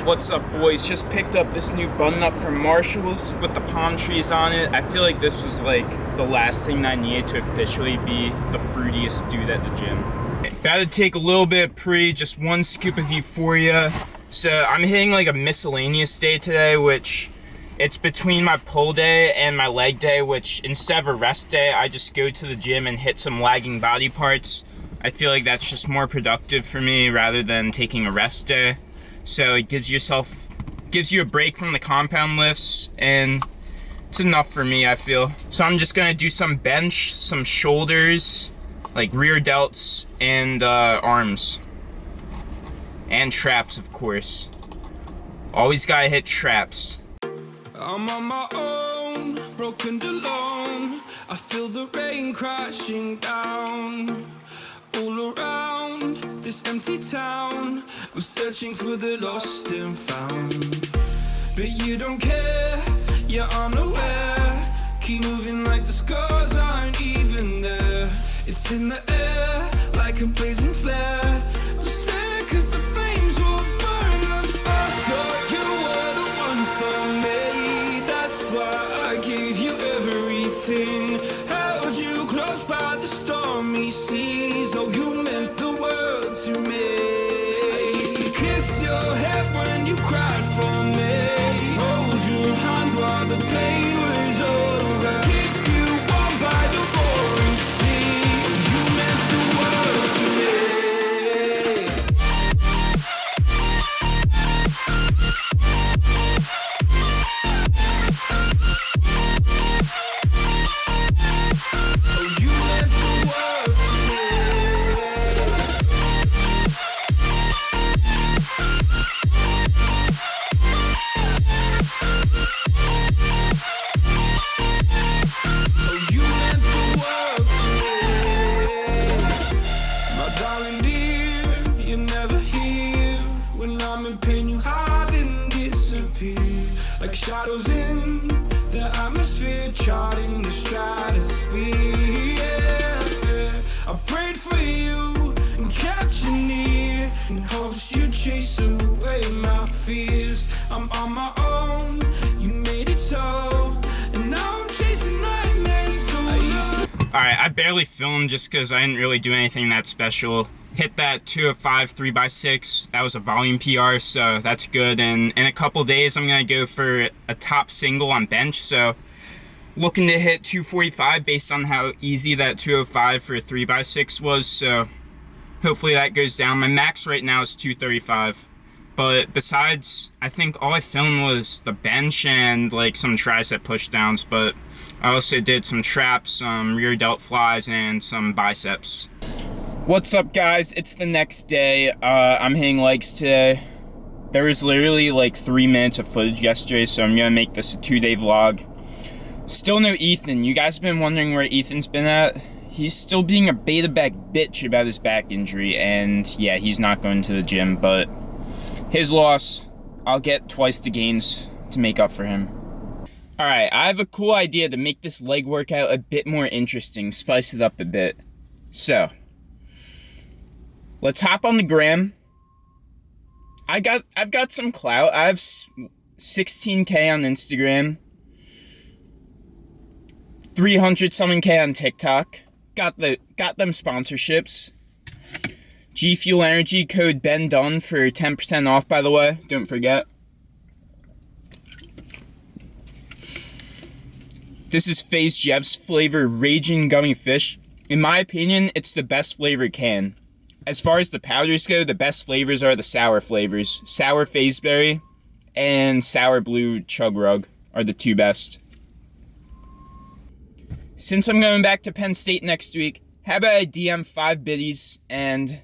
What's up, boys? Just picked up this new button-up from Marshall's with the palm trees on it. I feel like this was like the last thing I needed to officially be the fruitiest dude at the gym. Gotta take a little bit of pre, just one scoop of euphoria. So I'm hitting like a miscellaneous day today, which it's between my pull day and my leg day, which instead of a rest day, I just go to the gym and hit some lagging body parts. I feel like that's just more productive for me rather than taking a rest day. So it gives you a break from the compound lifts, and it's enough for me, I feel. So I'm just gonna do some bench, some shoulders, like rear delts, and arms. And traps, of course. Always gotta hit traps. I'm on my own, broken alone. I feel the rain crashing down all around this empty town. I'm searching for the lost and found, but you don't care, you're unaware. Keep moving like the scars aren't even there. It's in the air like a blazing flare. Just stare, 'cause the flames will burn us. I thought you were the one for me, that's why I gave you everything. Held you close by the stormy seas. Oh, you meant the world to me. I used to kiss your head when you cried for me. Hold your hand while the pain was over. Keep you warm by the roaring sea. You meant the world to me. Oh, you meant the world to me. Oh, you meant the world to me. My darling dear, you're never here. When I'm in pain, you hide and disappear. Like shadows in the atmosphere, charting the stratosphere. Yeah. I prayed for you and kept you near, in hopes you'd chase away my fears. I'm on my own, you made it so, and now I'm chasing nightmares through. Alright, I barely filmed just because I didn't really do anything that special. Hit that 205 3x6. That was a volume PR, so that's good. And in a couple days, I'm going to go for a top single on bench. So looking to hit 245 based on how easy that 205 for a 3x6 was. So hopefully that goes down. My max right now is 235. But besides, I think all I filmed was the bench and like some tricep push downs. But I also did some traps, some rear delt flies, and some biceps. What's up, guys? It's the next day. I'm hitting legs today. There was literally like 3 minutes of footage yesterday, so I'm gonna make this a 2-day vlog. Still no Ethan. You guys have been wondering where Ethan's been at. He's still being a beta back bitch about his back injury, and yeah, he's not going to the gym, but his loss, I'll get twice the gains to make up for him. Alright, I have a cool idea to make this leg workout a bit more interesting, spice it up a bit. So, let's hop on the gram. I've got some clout. I have 16K on Instagram, 300 something K on TikTok. Got them sponsorships. G Fuel Energy code Ben Dunn for 10% off, by the way. Don't forget. This is FaZe Jeff's flavor Raging Gummy Fish. In my opinion, it's the best flavor can. As far as the powders go, the best flavors are the sour flavors. Sour Phaseberry and Sour Blue Chug Rug are the two best. Since I'm going back to Penn State next week, how about I DM 5 biddies, and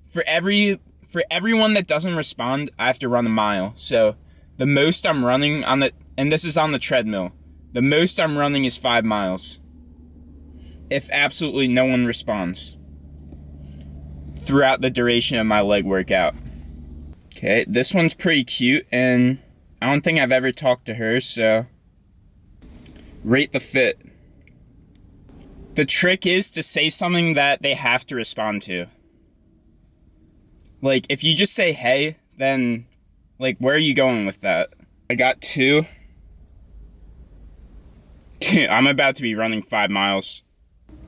for everyone that doesn't respond, I have to run a mile. So the most I'm running on the, and this is on the treadmill, the most I'm running is 5 miles. If absolutely no one responds throughout the duration of my leg workout. Okay, this one's pretty cute, and I don't think I've ever talked to her, so rate the fit. The trick is to say something that they have to respond to. Like, if you just say hey, then Like, where are you going with that? I got 2. I'm about to be running 5 miles.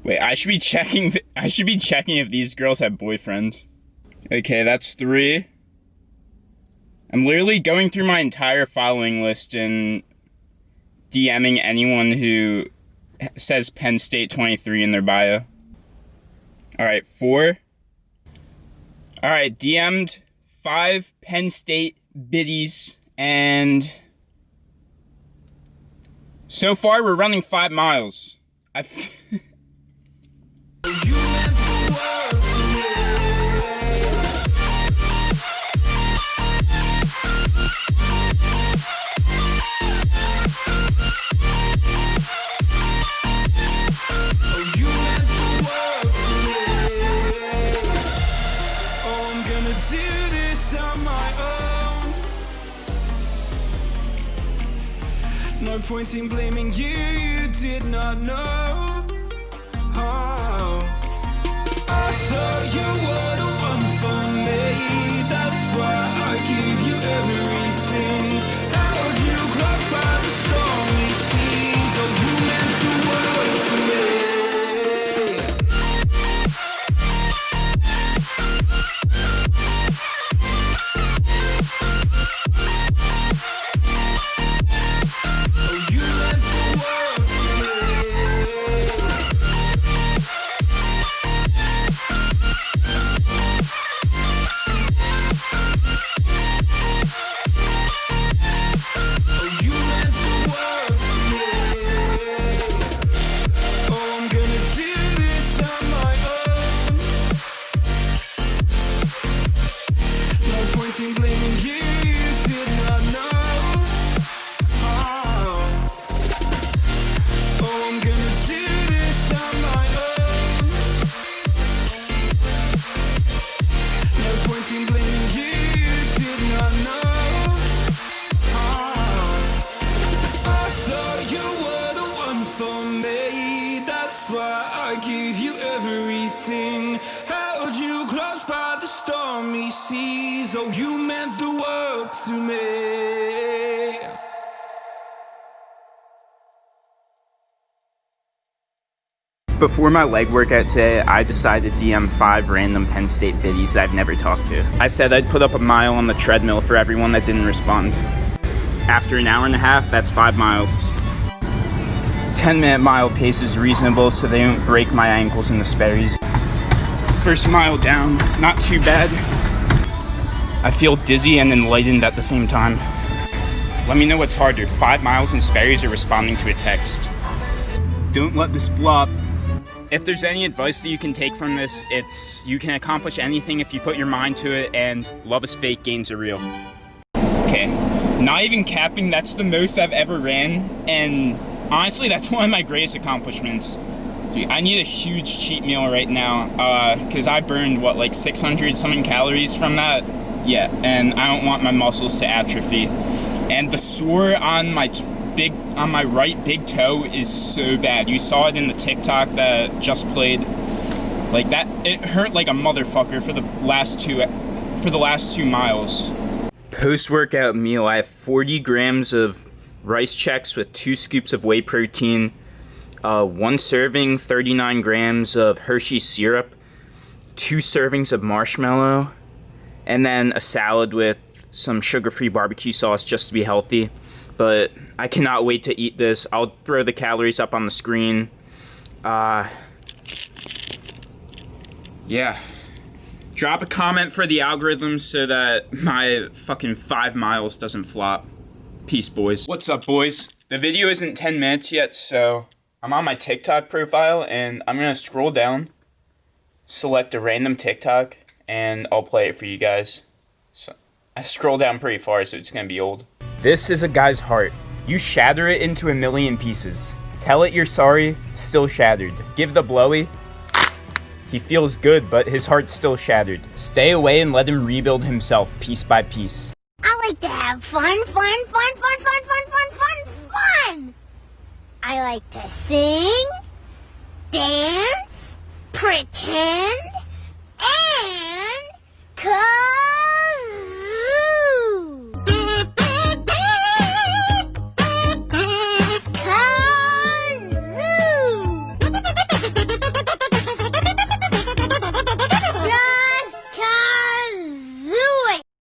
Wait, I should be checking if these girls have boyfriends. Okay, that's 3. I'm literally going through my entire following list and DMing anyone who says Penn State 23 in their bio. Alright, 4. Alright, DM'd 5 Penn State biddies, and so far we're running 5 miles. No point in blaming you, you did not know. Oh, I thought you were the one for me. That's why I give you everything. Held you close by the stormy seas. Oh, you meant the world to me. I give you everything. Held you close by the stormy seas. Oh, you meant the world to me. Before my leg workout today, I decided to DM 5 random Penn State biddies that I've never talked to. I said I'd put up a mile on the treadmill for everyone that didn't respond. After an hour and a half, that's 5 miles. 10-minute mile pace is reasonable so they don't break my ankles in the Sperry's. First mile down, not too bad. I feel dizzy and enlightened at the same time. Let me know what's harder, 5 miles in Sperry's or responding to a text. Don't let this flop. If there's any advice that you can take from this, it's you can accomplish anything if you put your mind to it, and love is fake, gains are real. Okay, not even capping, that's the most I've ever ran, and honestly, that's one of my greatest accomplishments. Dude, I need a huge cheat meal right now, because I burned, like 600 something calories from that? Yeah, and I don't want my muscles to atrophy. And the sore on my right big toe is so bad. You saw it in the TikTok that just played. Like that, it hurt like a motherfucker for the last 2 miles. Post-workout meal, I have 40 grams of rice Chex with 2 scoops of whey protein, 1 serving, 39 grams of Hershey's syrup, 2 servings of marshmallow, and then a salad with some sugar-free barbecue sauce just to be healthy. But I cannot wait to eat this. I'll throw the calories up on the screen. Yeah. Drop a comment for the algorithm so that my fucking 5 miles doesn't flop. Peace, boys. What's up, boys? The video isn't 10 minutes yet, so I'm on my TikTok profile, and I'm gonna scroll down, select a random TikTok, and I'll play it for you guys. So I scroll down pretty far, so it's gonna be old. This is a guy's heart. You shatter it into a million pieces. Tell it you're sorry, still shattered. Give the blowy. He feels good, but his heart's still shattered. Stay away and let him rebuild himself piece by piece. I like to have fun. I like to sing, dance, pretend,